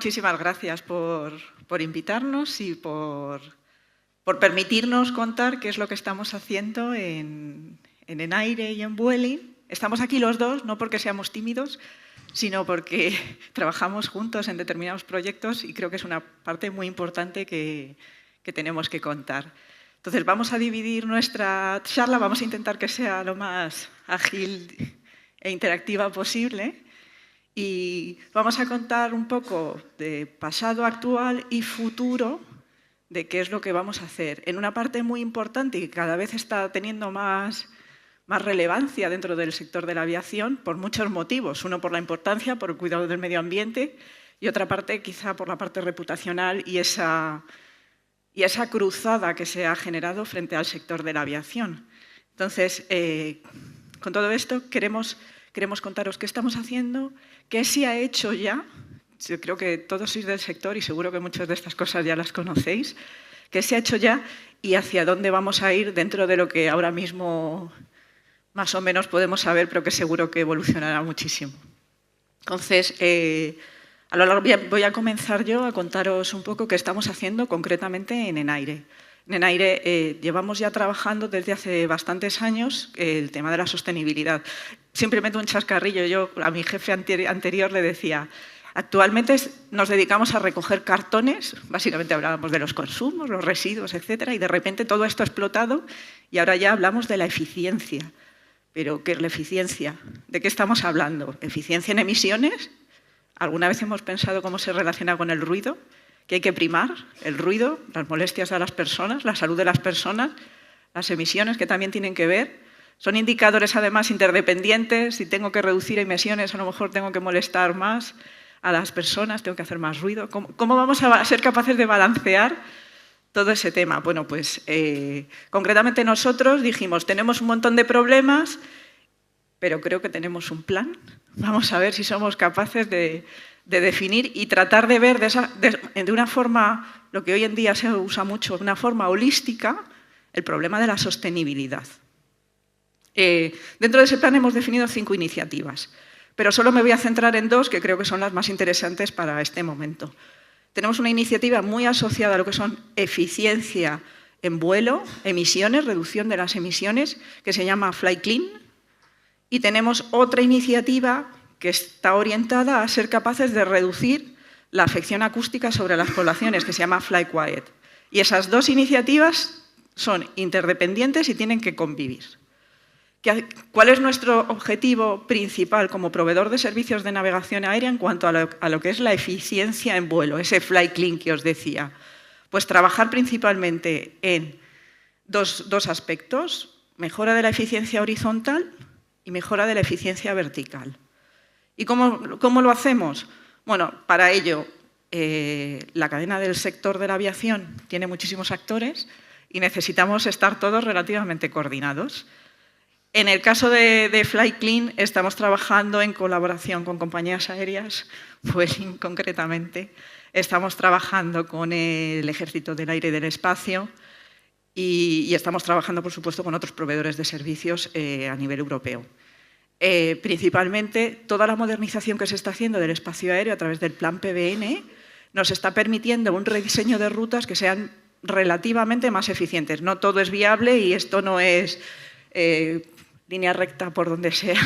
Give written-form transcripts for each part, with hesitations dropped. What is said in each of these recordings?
muchísimas gracias por invitarnos y por permitirnos contar qué es lo que estamos haciendo en Enaire y en Vueling. Estamos aquí los dos, no porque seamos tímidos, sino porque trabajamos juntos en determinados proyectos y creo que es una parte muy importante que tenemos que contar. Entonces, vamos a dividir nuestra charla, vamos a intentar que sea lo más ágil e interactiva posible y vamos a contar un poco de pasado, actual y futuro de qué es lo que vamos a hacer. En una parte muy importante y que cada vez está teniendo más relevancia dentro del sector de la aviación por muchos motivos. Uno por la importancia, por el cuidado del medio ambiente y otra parte quizá por la parte reputacional y esa cruzada que se ha generado frente al sector de la aviación. Entonces, con todo esto queremos contaros qué estamos haciendo, qué se ha hecho ya. Yo creo que todos sois del sector y seguro que muchas de estas cosas ya las conocéis. Qué se ha hecho ya y hacia dónde vamos a ir dentro de lo que ahora mismo más o menos podemos saber, pero que seguro que evolucionará muchísimo. Entonces, a lo largo voy a comenzar yo a contaros un poco qué estamos haciendo concretamente en Enaire. En Enaire llevamos ya trabajando desde hace bastantes años el tema de la sostenibilidad. Simplemente un chascarrillo. Yo a mi jefe anterior le decía, actualmente nos dedicamos a recoger cartones, básicamente hablábamos de los consumos, los residuos, etcétera, y de repente todo esto ha explotado y ahora ya hablamos de la eficiencia. ¿Pero qué es la eficiencia? ¿De qué estamos hablando? ¿Eficiencia en emisiones? ¿Alguna vez hemos pensado cómo se relaciona con el ruido? Que hay que primar el ruido, las molestias de las personas, la salud de las personas, las emisiones que también tienen que ver. Son indicadores además interdependientes. Si tengo que reducir emisiones, a lo mejor tengo que molestar más a las personas, tengo que hacer más ruido. ¿Cómo vamos a ser capaces de balancear todo ese tema? Bueno, pues concretamente nosotros dijimos, tenemos un montón de problemas, pero creo que tenemos un plan. Vamos a ver si somos capaces de definir y tratar de ver de una forma, lo que hoy en día se usa mucho, de una forma holística, el problema de la sostenibilidad. Dentro de ese plan hemos definido 5 iniciativas, pero solo me voy a centrar en 2 que creo que son las más interesantes para este momento. Tenemos una iniciativa muy asociada a lo que son eficiencia en vuelo, emisiones, reducción de las emisiones, que se llama Fly Clean. Y tenemos otra iniciativa que está orientada a ser capaces de reducir la afección acústica sobre las poblaciones, que se llama Fly Quiet. Y esas 2 iniciativas son interdependientes y tienen que convivir. ¿Cuál es nuestro objetivo principal como proveedor de servicios de navegación aérea en cuanto a lo que es la eficiencia en vuelo, ese Fly Clean que os decía? Pues trabajar principalmente en dos aspectos, mejora de la eficiencia horizontal y mejora de la eficiencia vertical. ¿Y cómo lo hacemos? Bueno, para ello, la cadena del sector de la aviación tiene muchísimos actores y necesitamos estar todos relativamente coordinados. En el caso de Fly Clean estamos trabajando en colaboración con compañías aéreas, Vueling concretamente, estamos trabajando con el Ejército del Aire y del Espacio y estamos trabajando, por supuesto, con otros proveedores de servicios a nivel europeo. Principalmente, toda la modernización que se está haciendo del espacio aéreo a través del plan PBN nos está permitiendo un rediseño de rutas que sean relativamente más eficientes. No todo es viable y esto no es línea recta por donde sea,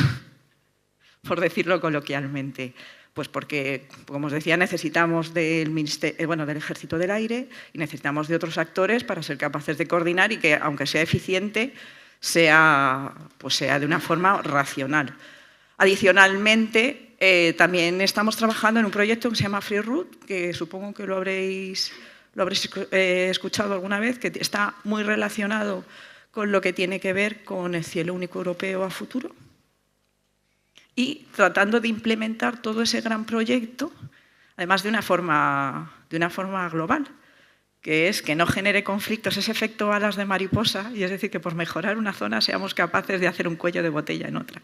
por decirlo coloquialmente. Pues porque, como os decía, necesitamos del Ejército del Aire y necesitamos de otros actores para ser capaces de coordinar y que, aunque sea eficiente, sea de una forma racional. Adicionalmente, también estamos trabajando en un proyecto que se llama Free Route, que supongo que lo habréis escuchado alguna vez, que está muy relacionado con lo que tiene que ver con el cielo único europeo a futuro y tratando de implementar todo ese gran proyecto, además de una forma global, que es que no genere conflictos, ese efecto alas de mariposa, y es decir, que por mejorar una zona seamos capaces de hacer un cuello de botella en otra.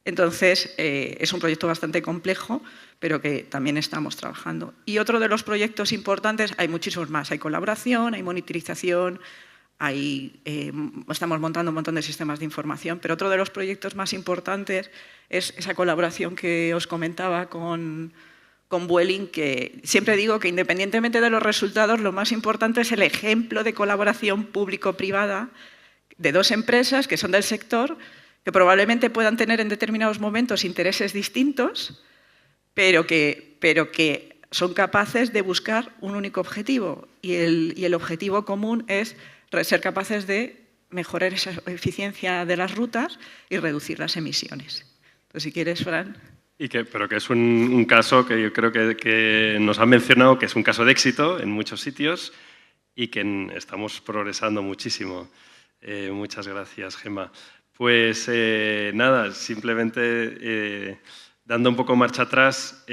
Entonces, es un proyecto bastante complejo, pero que también estamos trabajando. Y otro de los proyectos importantes, hay muchísimos más, hay colaboración, hay monitorización, estamos montando un montón de sistemas de información, pero otro de los proyectos más importantes es esa colaboración que os comentaba con con Vueling, que siempre digo que independientemente de los resultados, lo más importante es el ejemplo de colaboración público-privada de dos empresas que son del sector, que probablemente puedan tener en determinados momentos intereses distintos, pero que son capaces de buscar un único objetivo. Y el objetivo común es ser capaces de mejorar esa eficiencia de las rutas y reducir las emisiones. Entonces, si quieres, Fran. Pero que es un caso que yo creo que nos han mencionado, que es un caso de éxito en muchos sitios y que estamos progresando muchísimo. Muchas gracias, Gemma. Pues nada, simplemente dando un poco marcha atrás,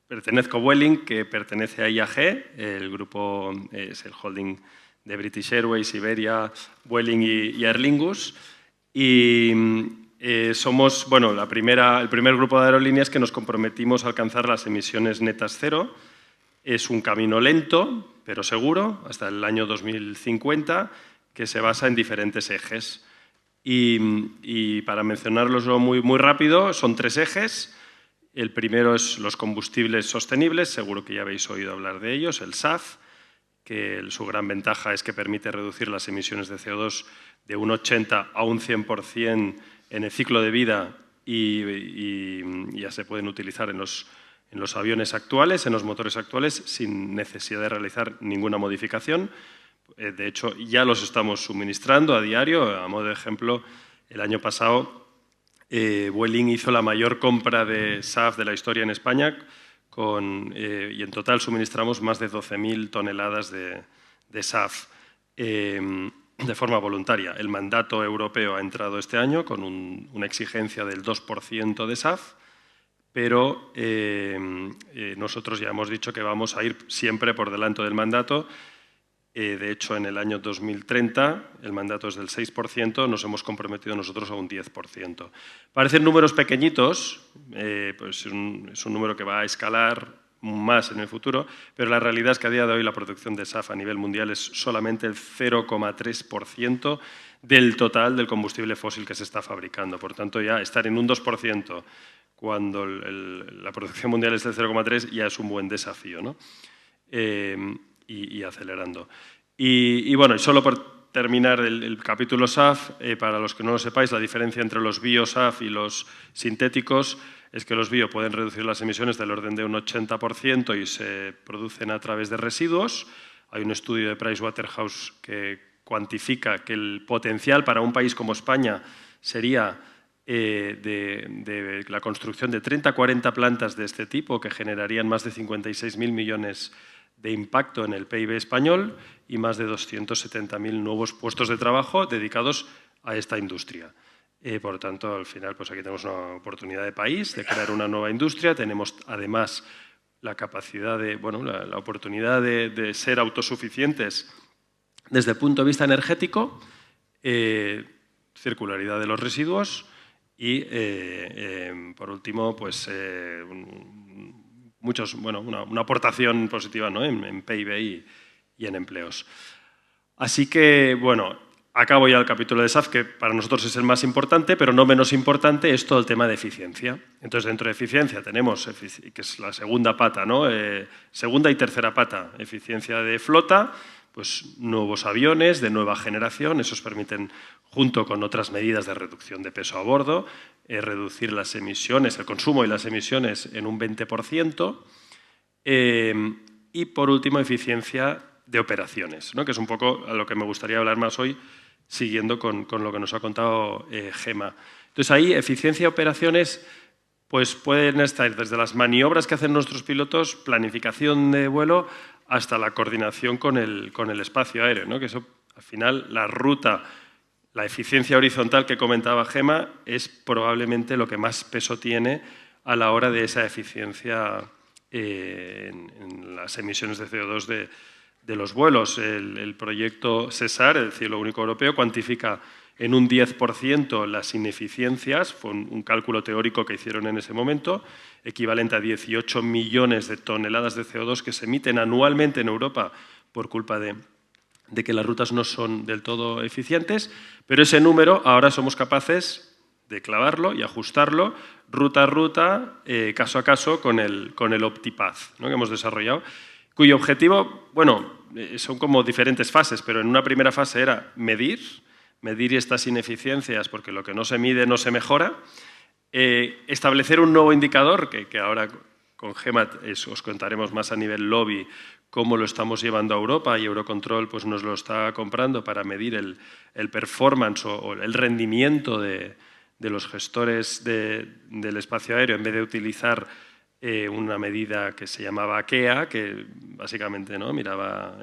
pertenezco a Vueling, que pertenece a IAG, el grupo es el holding de British Airways, Iberia, Vueling y Aer Lingus. Y somos el primer grupo de aerolíneas que nos comprometimos a alcanzar las emisiones netas cero. Es un camino lento, pero seguro, hasta el año 2050, que se basa en diferentes ejes. Y para mencionarlos muy, muy rápido, son 3 ejes. El primero es los combustibles sostenibles, seguro que ya habéis oído hablar de ellos, el SAF, que su gran ventaja es que permite reducir las emisiones de CO2 de un 80 a un 100% en el ciclo de vida y ya se pueden utilizar en los aviones actuales, en los motores actuales, sin necesidad de realizar ninguna modificación. De hecho, ya los estamos suministrando a diario. A modo de ejemplo, el año pasado Vueling hizo la mayor compra de SAF de la historia en España y en total suministramos más de 12.000 toneladas de SAF de forma voluntaria. El mandato europeo ha entrado este año con una exigencia del 2% de SAF, pero nosotros ya hemos dicho que vamos a ir siempre por delante del mandato. De hecho, en el año 2030, el mandato es del 6%, nos hemos comprometido nosotros a un 10%. Parecen números pequeñitos, pues es un número que va a escalar más en el futuro, pero la realidad es que a día de hoy la producción de SAF a nivel mundial es solamente el 0,3% del total del combustible fósil que se está fabricando. Por tanto, ya estar en un 2% cuando la producción mundial es del 0,3% ya es un buen desafío, ¿no? Y acelerando. Y bueno, y solo por terminar el capítulo SAF, para los que no lo sepáis, la diferencia entre los bio-SAF y los sintéticos es que los bio pueden reducir las emisiones del orden de un 80% y se producen a través de residuos. Hay un estudio de Pricewaterhouse que cuantifica que el potencial para un país como España sería de la construcción de 30 a 40 plantas de este tipo que generarían más de 56.000 millones de impacto en el PIB español y más de 270.000 nuevos puestos de trabajo dedicados a esta industria. Por lo tanto, al final, pues aquí tenemos una oportunidad de país, de crear una nueva industria. Tenemos, además, la capacidad la oportunidad de ser autosuficientes desde el punto de vista energético, circularidad de los residuos y, por último, pues una aportación positiva, ¿no? en PIB y en empleos. Así que, bueno, acabo ya el capítulo de SAF, que para nosotros es el más importante, pero no menos importante es todo el tema de eficiencia. Entonces, dentro de eficiencia tenemos, que es la segunda pata, ¿no? Segunda y tercera pata, eficiencia de flota, pues nuevos aviones de nueva generación, esos permiten, junto con otras medidas de reducción de peso a bordo, reducir las emisiones, el consumo y las emisiones en un 20%. Y, por último, eficiencia de operaciones, ¿no? Que es un poco a lo que me gustaría hablar más hoy, siguiendo con lo que nos ha contado Gemma. Entonces, ahí, eficiencia de operaciones, pues pueden estar desde las maniobras que hacen nuestros pilotos, planificación de vuelo, hasta la coordinación con el espacio aéreo, ¿no? Que eso, al final, la ruta, la eficiencia horizontal que comentaba Gemma, es probablemente lo que más peso tiene a la hora de esa eficiencia en las emisiones de CO2 de los vuelos. El proyecto SESAR, el Cielo Único Europeo, cuantifica en un 10% las ineficiencias, fue un cálculo teórico que hicieron en ese momento, equivalente a 18 millones de toneladas de CO2 que se emiten anualmente en Europa por culpa de que las rutas no son del todo eficientes, pero ese número ahora somos capaces de clavarlo y ajustarlo ruta a ruta, caso a caso, con el OptiPath, ¿no?, que hemos desarrollado, cuyo objetivo, bueno, son como diferentes fases, pero en una primera fase era medir estas ineficiencias, porque lo que no se mide no se mejora, establecer un nuevo indicador, que ahora con Gema os contaremos más a nivel lobby cómo lo estamos llevando a Europa, y Eurocontrol pues, nos lo está comprando para medir el performance o el rendimiento de los gestores del espacio aéreo, en vez de utilizar una medida que se llamaba AKEA, que básicamente, ¿no?, miraba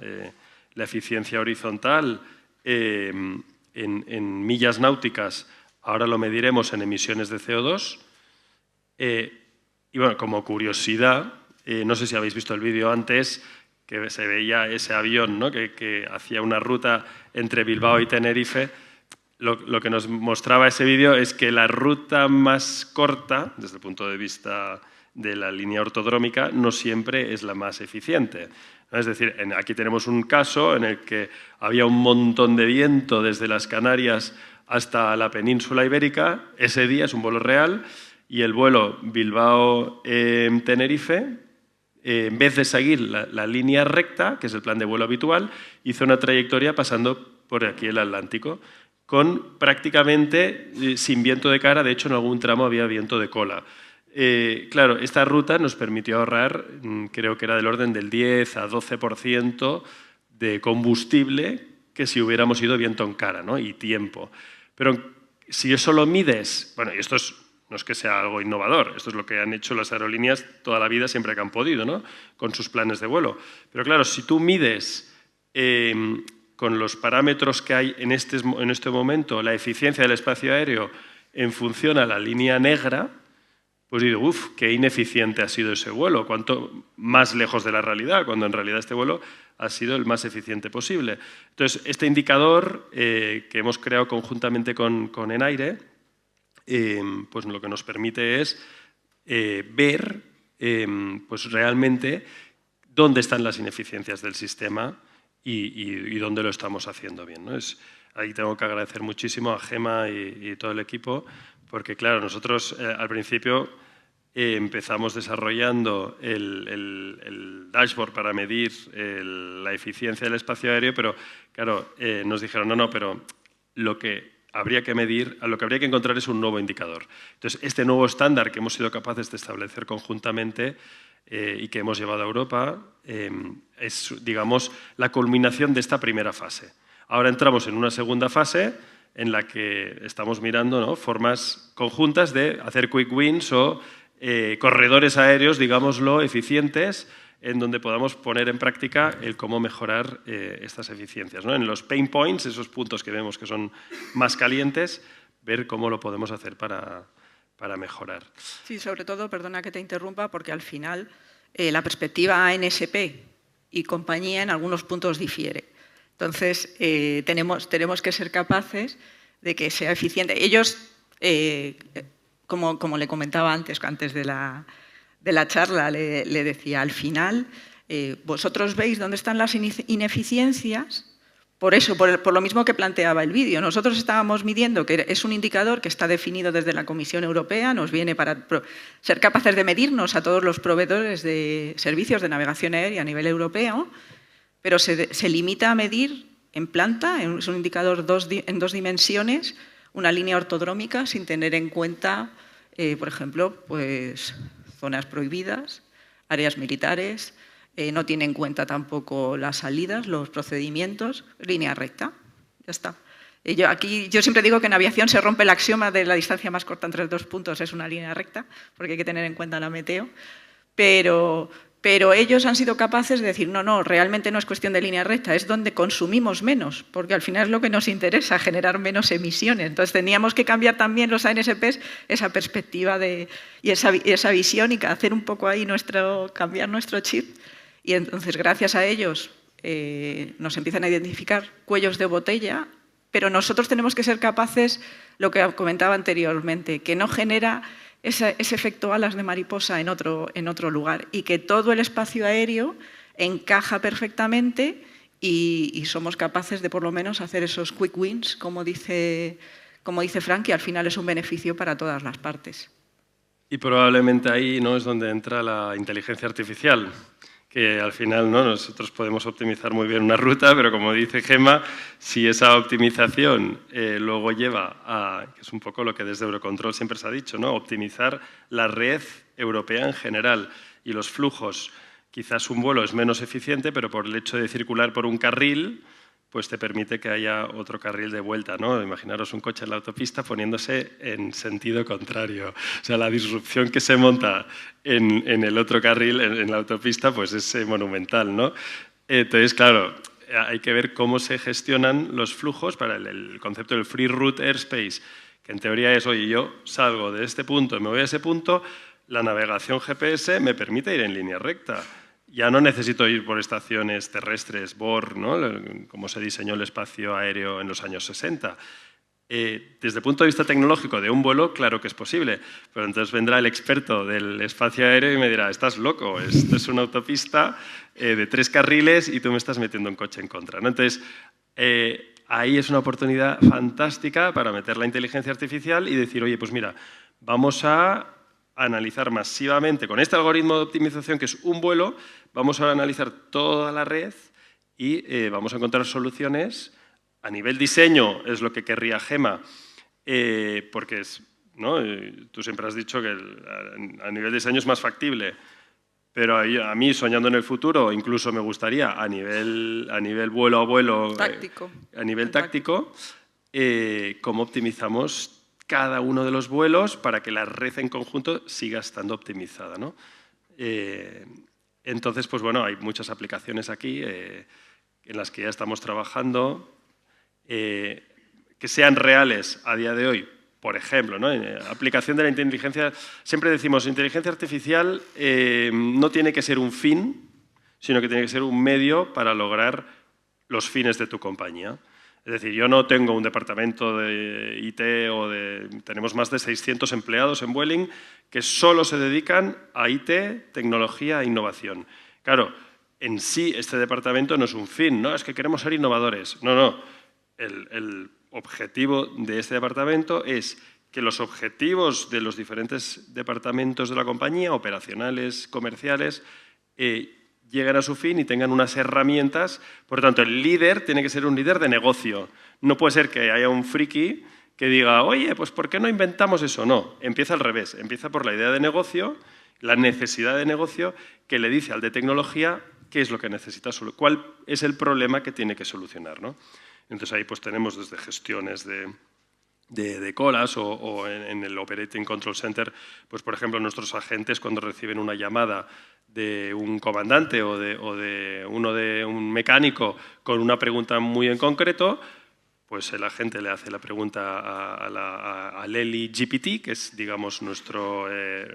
la eficiencia horizontal en millas náuticas. Ahora lo mediremos en emisiones de CO2. Y bueno, como curiosidad, no sé si habéis visto el vídeo antes, que se veía ese avión, ¿no?, que hacía una ruta entre Bilbao y Tenerife. Lo que nos mostraba ese vídeo es que la ruta más corta, desde el punto de vista de la línea ortodrómica, no siempre es la más eficiente. Es decir, aquí tenemos un caso en el que había un montón de viento desde las Canarias hasta la península ibérica. Ese día es un vuelo real, y el vuelo Bilbao-Tenerife, en vez de seguir la línea recta, que es el plan de vuelo habitual, hizo una trayectoria pasando por aquí el Atlántico, con prácticamente sin viento de cara. De hecho, en algún tramo había viento de cola. Claro, esta ruta nos permitió ahorrar, creo que era del orden del 10 a 12% de combustible, que si hubiéramos ido viento en cara, ¿no?, y tiempo. Pero si eso lo mides, bueno, y esto no es que sea algo innovador, esto es lo que han hecho las aerolíneas toda la vida, siempre que han podido, ¿no?, con sus planes de vuelo. Pero claro, si tú mides con los parámetros que hay en este momento la eficiencia del espacio aéreo en función a la línea negra, pues digo, uff, qué ineficiente ha sido ese vuelo, cuánto más lejos de la realidad, cuando en realidad este vuelo ha sido el más eficiente posible. Entonces, este indicador que hemos creado conjuntamente con Enaire, pues lo que nos permite es ver pues realmente dónde están las ineficiencias del sistema y dónde lo estamos haciendo bien, ¿no? Ahí tengo que agradecer muchísimo a Gema y todo el equipo, porque claro, nosotros al principio empezamos desarrollando el dashboard para medir la eficiencia del espacio aéreo, pero claro, nos dijeron, no, pero lo que habría que medir, lo que habría que encontrar es un nuevo indicador. Entonces, este nuevo estándar que hemos sido capaces de establecer conjuntamente y que hemos llevado a Europa es, digamos, la culminación de esta primera fase. Ahora entramos en una segunda fase en la que estamos mirando, ¿no?, formas conjuntas de hacer quick wins o corredores aéreos, digámoslo, eficientes, en donde podamos poner en práctica el cómo mejorar estas eficiencias, ¿no? En los pain points, esos puntos que vemos que son más calientes, ver cómo lo podemos hacer para mejorar. Sí, sobre todo, perdona que te interrumpa, porque al final la perspectiva ANSP y compañía en algunos puntos difiere. Entonces, tenemos que ser capaces de que sea eficiente. Ellos, como le comentaba antes de la charla, le decía, al final, vosotros veis dónde están las ineficiencias, por eso, por lo mismo que planteaba el vídeo. Nosotros estábamos midiendo, que es un indicador que está definido desde la Comisión Europea, nos viene para ser capaces de medirnos a todos los proveedores de servicios de navegación aérea a nivel europeo, pero se limita a medir en planta, es un indicador en dos dimensiones, una línea ortodrómica sin tener en cuenta, por ejemplo, pues, zonas prohibidas, áreas militares, no tiene en cuenta tampoco las salidas, los procedimientos, línea recta, ya está. Yo siempre digo que en aviación se rompe el axioma de la distancia más corta entre dos puntos, es una línea recta, porque hay que tener en cuenta la meteo, pero ellos han sido capaces de decir, no, realmente no es cuestión de línea recta, es donde consumimos menos, porque al final es lo que nos interesa, generar menos emisiones. Entonces teníamos que cambiar también los ANSPs esa perspectiva y esa visión y hacer un poco ahí cambiar nuestro chip. Y entonces, gracias a ellos, nos empiezan a identificar cuellos de botella, pero nosotros tenemos que ser capaces, lo que comentaba anteriormente, que no genera ese efecto alas de mariposa en otro lugar y que todo el espacio aéreo encaja perfectamente y somos capaces de por lo menos hacer esos quick wins, como dice Frank, y al final es un beneficio para todas las partes. Y probablemente ahí, ¿no?, es donde entra la inteligencia artificial, que al final, ¿no?, nosotros podemos optimizar muy bien una ruta, pero como dice Gemma, si esa optimización luego lleva a, que es un poco lo que desde Eurocontrol siempre se ha dicho, ¿no?, optimizar la red europea en general y los flujos. Quizás un vuelo es menos eficiente, pero por el hecho de circular por un carril, pues te permite que haya otro carril de vuelta, ¿no? Imaginaros un coche en la autopista poniéndose en sentido contrario. O sea, la disrupción que se monta en el otro carril, en la autopista, pues es monumental, ¿no? Entonces, claro, hay que ver cómo se gestionan los flujos para el concepto del Free Route Airspace, que en teoría es, oye, yo salgo de este punto y me voy a ese punto, la navegación GPS me permite ir en línea recta. Ya no necesito ir por estaciones terrestres, BOR, ¿no?, como se diseñó el espacio aéreo en los años 60. Desde el punto de vista tecnológico de un vuelo, claro que es posible, pero entonces vendrá el experto del espacio aéreo y me dirá, estás loco, esto es una autopista de 3 carriles y tú me estás metiendo un coche en contra, ¿no? Entonces, ahí es una oportunidad fantástica para meter la inteligencia artificial y decir, oye, pues mira, vamos a analizar masivamente, con este algoritmo de optimización que es un vuelo, vamos a analizar toda la red y vamos a encontrar soluciones. A nivel diseño es lo que querría Gemma, porque es, ¿no?, tú siempre has dicho que a nivel diseño es más factible, pero a mí, soñando en el futuro, incluso me gustaría a nivel vuelo a vuelo, Táctico. A nivel táctico, cómo optimizamos cada uno de los vuelos para que la red en conjunto siga estando optimizada, ¿no? Entonces, pues bueno, hay muchas aplicaciones aquí en las que ya estamos trabajando, que sean reales a día de hoy. Por ejemplo, ¿no?, aplicación de la inteligencia. Siempre decimos, inteligencia artificial no tiene que ser un fin, sino que tiene que ser un medio para lograr los fines de tu compañía. Es decir, yo no tengo un departamento de IT tenemos más de 600 empleados en Vueling que solo se dedican a IT, tecnología e innovación. Claro, en sí este departamento no es un fin, no, es que queremos ser innovadores. No, no. El objetivo de este departamento es que los objetivos de los diferentes departamentos de la compañía, operacionales, comerciales, lleguen a su fin y tengan unas herramientas. Por lo tanto, el líder tiene que ser un líder de negocio. No puede ser que haya un friki que diga, oye, pues ¿por qué no inventamos eso? No, empieza al revés. Empieza por la idea de negocio, la necesidad de negocio, que le dice al de tecnología qué es lo que necesita, cuál es el problema que tiene que solucionar, ¿no? Entonces ahí pues tenemos desde gestiones de colas o en el Operating Control Center, pues por ejemplo nuestros agentes cuando reciben una llamada de un comandante o de un mecánico con una pregunta muy en concreto, pues el agente le hace la pregunta al Eli GPT, que es, digamos, nuestro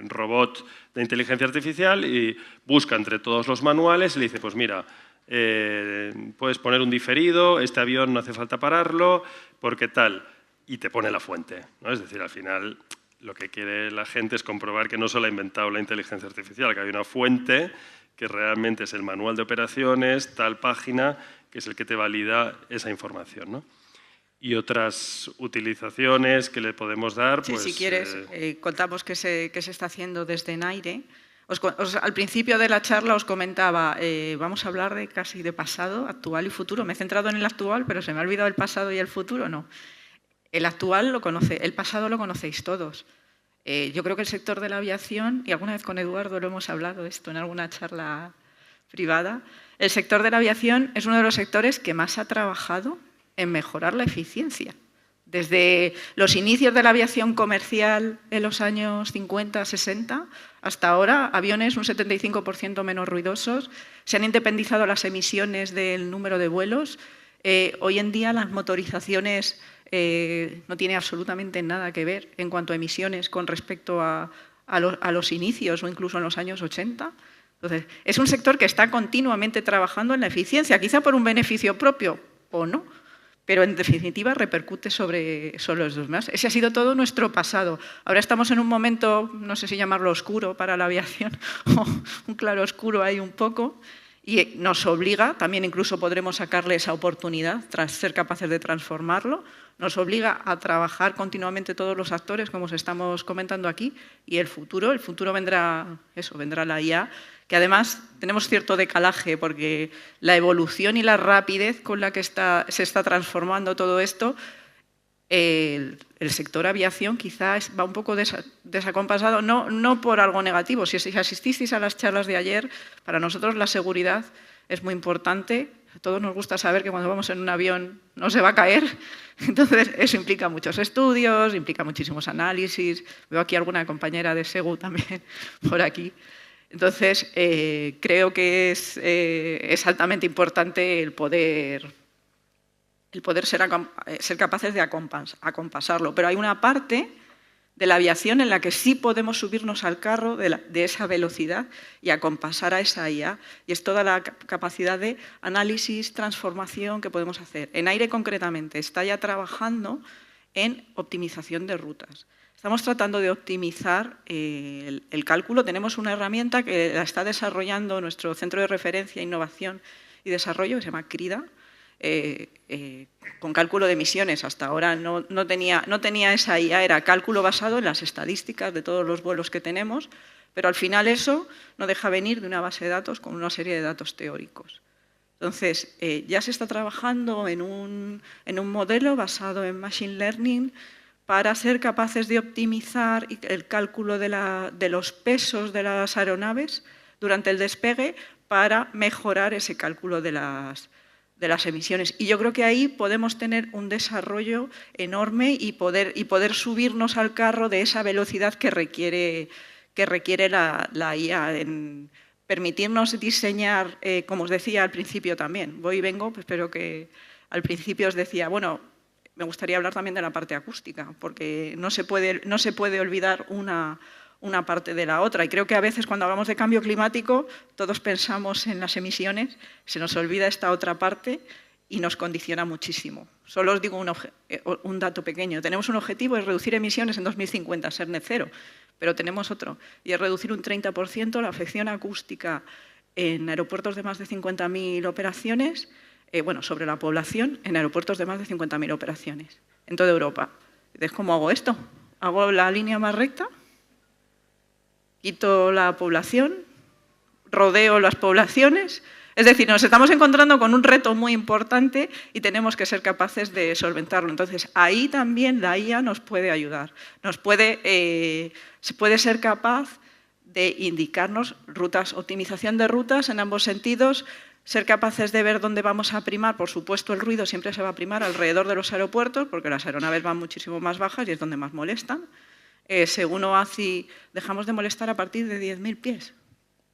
robot de inteligencia artificial, y busca entre todos los manuales y le dice, pues mira, puedes poner un diferido, este avión no hace falta pararlo, porque tal, y te pone la fuente, ¿no? Es decir, al final lo que quiere la gente es comprobar que no solo ha inventado la inteligencia artificial, que hay una fuente que realmente es el manual de operaciones, tal página, que es el que te valida esa información, ¿no? Y otras utilizaciones que le podemos dar, sí, pues... si quieres, contamos qué se está haciendo desde NAIRE. Al principio de la charla os comentaba, vamos a hablar casi de pasado, actual y futuro. Me he centrado en el actual, pero se me ha olvidado el pasado y el futuro, no. El actual lo conoce, el pasado lo conocéis todos. Yo creo que el sector de la aviación, y alguna vez con Eduardo lo hemos hablado esto en alguna charla privada, el sector de la aviación es uno de los sectores que más ha trabajado en mejorar la eficiencia. Desde los inicios de la aviación comercial en los años 50, 60, hasta ahora, aviones un 75% menos ruidosos, se han independizado las emisiones del número de vuelos. Hoy en día las motorizaciones no tienen absolutamente nada que ver en cuanto a emisiones con respecto a los inicios o incluso en los años 80. Entonces, es un sector que está continuamente trabajando en la eficiencia, quizá por un beneficio propio o no, pero en definitiva repercute sobre los demás. Ese ha sido todo nuestro pasado. Ahora estamos en un momento, no sé si llamarlo oscuro para la aviación, o un claro oscuro ahí un poco, y nos obliga, también incluso podremos sacarle esa oportunidad tras ser capaces de transformarlo, nos obliga a trabajar continuamente todos los actores, como os estamos comentando aquí, y el futuro vendrá la IA, que además tenemos cierto decalaje, porque la evolución y la rapidez con la que se está transformando todo esto, el sector aviación quizás va un poco desacompasado, no por algo negativo. Si asististeis a las charlas de ayer, para nosotros la seguridad es muy importante. A todos nos gusta saber que cuando vamos en un avión no se va a caer. Entonces, eso implica muchos estudios, implica muchísimos análisis. Veo aquí alguna compañera de Segu también por aquí. Entonces, creo que es altamente importante el poder ser capaces de acompasarlo. Pero hay una parte de la aviación en la que sí podemos subirnos al carro de esa velocidad y acompasar a esa IA. Y es toda la capacidad de análisis, transformación que podemos hacer. En aire, concretamente, está ya trabajando en optimización de rutas. Estamos tratando de optimizar el cálculo. Tenemos una herramienta que la está desarrollando nuestro Centro de Referencia, Innovación y Desarrollo, que se llama CRIDA, con cálculo de emisiones. Hasta ahora no tenía esa IA, era cálculo basado en las estadísticas de todos los vuelos que tenemos, pero al final eso no deja venir de una base de datos con una serie de datos teóricos. Entonces, ya se está trabajando en un modelo basado en Machine Learning para ser capaces de optimizar el cálculo de los pesos de las aeronaves durante el despegue para mejorar ese cálculo de las emisiones. Y yo creo que ahí podemos tener un desarrollo enorme y poder subirnos al carro de esa velocidad que requiere la IA, en permitirnos diseñar, como os decía al principio también, voy y vengo, pues, pero que al principio os decía, bueno, me gustaría hablar también de la parte acústica, porque no se puede olvidar una parte de la otra. Y creo que a veces cuando hablamos de cambio climático todos pensamos en las emisiones, se nos olvida esta otra parte y nos condiciona muchísimo. Solo os digo un dato pequeño. Tenemos un objetivo, es reducir emisiones en 2050, ser net cero, pero tenemos otro, y es reducir un 30% la afección acústica en aeropuertos de más de 50.000 operaciones, sobre la población, en aeropuertos de más de 50.000 operaciones, en toda Europa. Entonces, ¿cómo hago esto? ¿Hago la línea más recta? ¿Quito la población? ¿Rodeo las poblaciones? Es decir, nos estamos encontrando con un reto muy importante y tenemos que ser capaces de solventarlo. Entonces, ahí también la IA nos puede ayudar. Se puede ser capaz de indicarnos rutas, optimización de rutas en ambos sentidos, ser capaces de ver dónde vamos a primar. Por supuesto, el ruido siempre se va a primar alrededor de los aeropuertos, porque las aeronaves van muchísimo más bajas y es donde más molestan. Según OACI, dejamos de molestar a partir de 10.000 pies,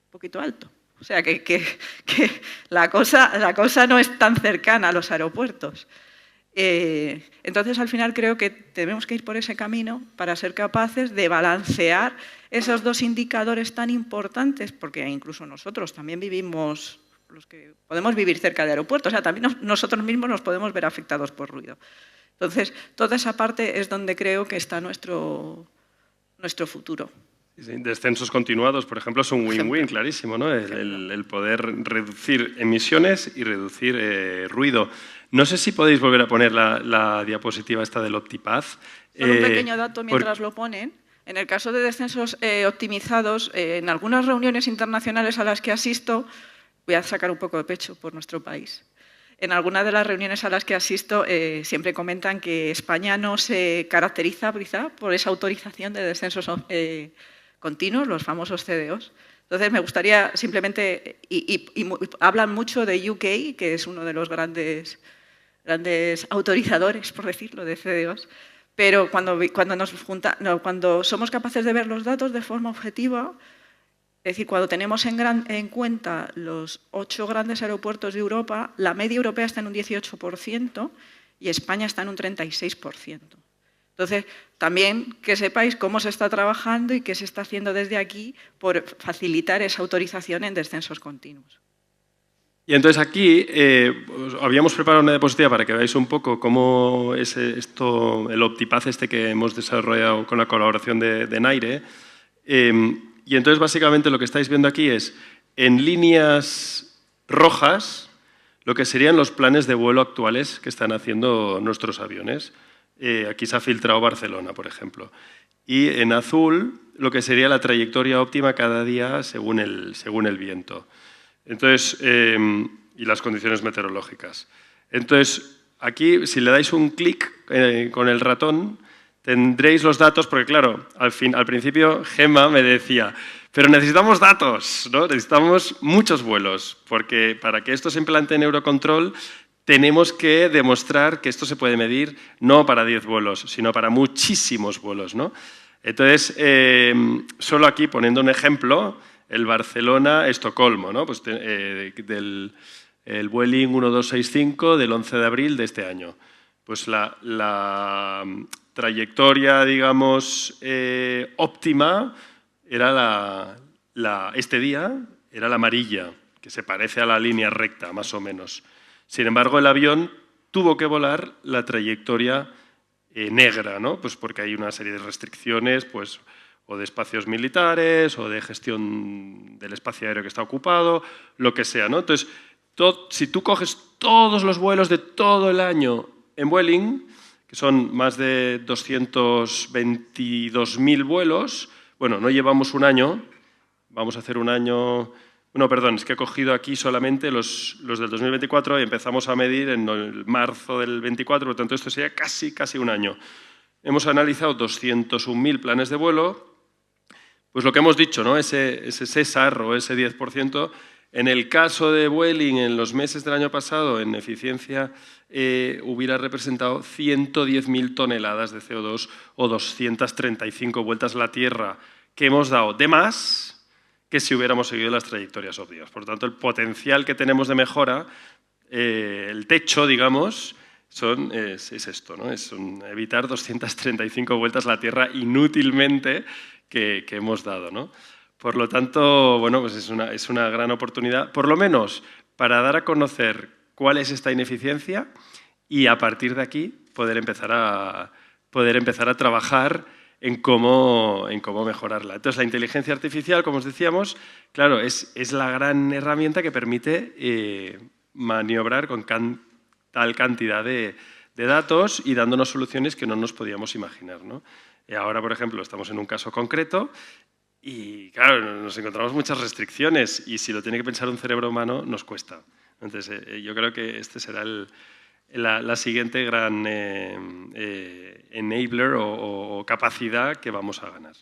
un poquito alto. O sea que la cosa no es tan cercana a los aeropuertos. Entonces, al final, creo que tenemos que ir por ese camino para ser capaces de balancear esos dos indicadores tan importantes, porque incluso nosotros también vivimos, los que podemos vivir cerca de aeropuertos, o sea, también nosotros mismos nos podemos ver afectados por ruido. Entonces, toda esa parte es donde creo que está nuestro futuro. Sí, descensos continuados, por ejemplo, es un win-win clarísimo, ¿no? El poder reducir emisiones y reducir ruido. No sé si podéis volver a poner la diapositiva esta del OptiPath. Solo un pequeño dato mientras lo ponen. En el caso de descensos optimizados, en algunas reuniones internacionales a las que asisto, voy a sacar un poco de pecho por nuestro país. En algunas de las reuniones a las que asisto siempre comentan que España no se caracteriza quizá por esa autorización de descensos continuos, los famosos CDOs. Entonces me gustaría simplemente, y hablan mucho de UK, que es uno de los grandes autorizadores, por decirlo, de CDOs, pero cuando somos capaces de ver los datos de forma objetiva, es decir, cuando tenemos en cuenta los 8 grandes aeropuertos de Europa, la media europea está en un 18% y España está en un 36%. Entonces, también que sepáis cómo se está trabajando y qué se está haciendo desde aquí por facilitar esa autorización en descensos continuos. Y entonces aquí habíamos preparado una diapositiva para que veáis un poco cómo es esto, el OptiPath que hemos desarrollado con la colaboración de NAIRE. Y entonces, básicamente, lo que estáis viendo aquí es, en líneas rojas, lo que serían los planes de vuelo actuales que están haciendo nuestros aviones. aquí se ha filtrado Barcelona, por ejemplo. Y en azul, lo que sería la trayectoria óptima cada día según el viento. Entonces, y las condiciones meteorológicas. Entonces, aquí, si le dais un clic con el ratón, tendréis los datos, porque claro, al principio Gemma me decía, pero necesitamos datos, ¿no? Necesitamos muchos vuelos, porque para que esto se implante en Eurocontrol tenemos que demostrar que esto se puede medir no para 10 vuelos, sino para muchísimos vuelos, ¿no? Entonces, solo aquí poniendo un ejemplo, el Barcelona-Estocolmo, ¿no? Pues el Vueling 1265 del 11 de abril de este año. Pues la trayectoria, digamos, óptima era este día era la amarilla, que se parece a la línea recta, más o menos. Sin embargo, el avión tuvo que volar la trayectoria negra, ¿no? Pues porque hay una serie de restricciones, pues, o de espacios militares, o de gestión del espacio aéreo que está ocupado, lo que sea, ¿no? Entonces, si tú coges todos los vuelos de todo el año en Vueling, que son más de 222.000 vuelos, bueno, no llevamos un año, vamos a hacer un año... No, perdón, es que he cogido aquí solamente los del 2024 y empezamos a medir en el marzo del 24, por lo tanto esto sería casi un año. Hemos analizado 201.000 planes de vuelo, pues lo que hemos dicho, ¿no? Ese César o ese 10%, en el caso de Vueling en los meses del año pasado en eficiencia hubiera representado 110.000 toneladas de CO2 o 235 vueltas a la Tierra que hemos dado de más que si hubiéramos seguido las trayectorias óptimas. Por lo tanto, el potencial que tenemos de mejora, el techo, digamos, es esto, ¿no? Es evitar 235 vueltas a la Tierra inútilmente que hemos dado, ¿no? Por lo tanto, bueno, pues es una gran oportunidad, por lo menos para dar a conocer cuál es esta ineficiencia y a partir de aquí poder empezar a trabajar en cómo mejorarla. Entonces, la inteligencia artificial, como os decíamos, claro, es la gran herramienta que permite maniobrar con tal cantidad de datos y dándonos soluciones que no nos podíamos imaginar, ¿no? Y ahora, por ejemplo, estamos en un caso concreto y, claro, nos encontramos muchas restricciones y si lo tiene que pensar un cerebro humano, nos cuesta. Entonces, yo creo que este será la siguiente gran enabler o capacidad que vamos a ganar.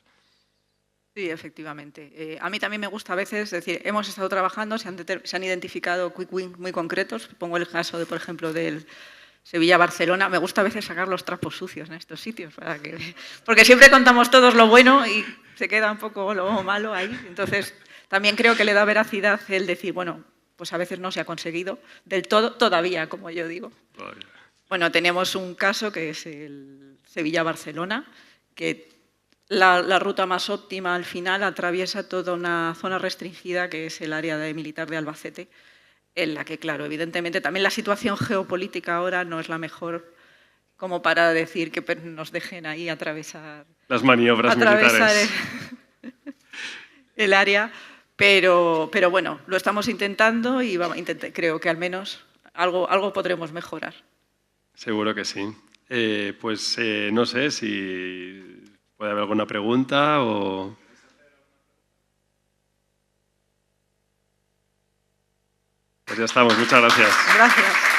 Sí, efectivamente. A mí también me gusta a veces decir, hemos estado trabajando, se han identificado quick wins muy concretos. Pongo el caso, por ejemplo, del Sevilla-Barcelona. Me gusta a veces sacar los trapos sucios en estos sitios, porque siempre contamos todos lo bueno y se queda un poco lo malo ahí. Entonces, también creo que le da veracidad el decir, bueno, pues a veces no se ha conseguido del todo, todavía, como yo digo. Todavía. Bueno, tenemos un caso que es el Sevilla-Barcelona, que la ruta más óptima al final atraviesa toda una zona restringida que es el área militar de Albacete, en la que, claro, evidentemente también la situación geopolítica ahora no es la mejor como para decir que nos dejen ahí atravesar las maniobras militares. El área. Pero bueno, lo estamos intentando y creo que al menos algo podremos mejorar. Seguro que sí. Pues no sé si puede haber alguna pregunta o... Pues ya estamos, muchas gracias. Gracias.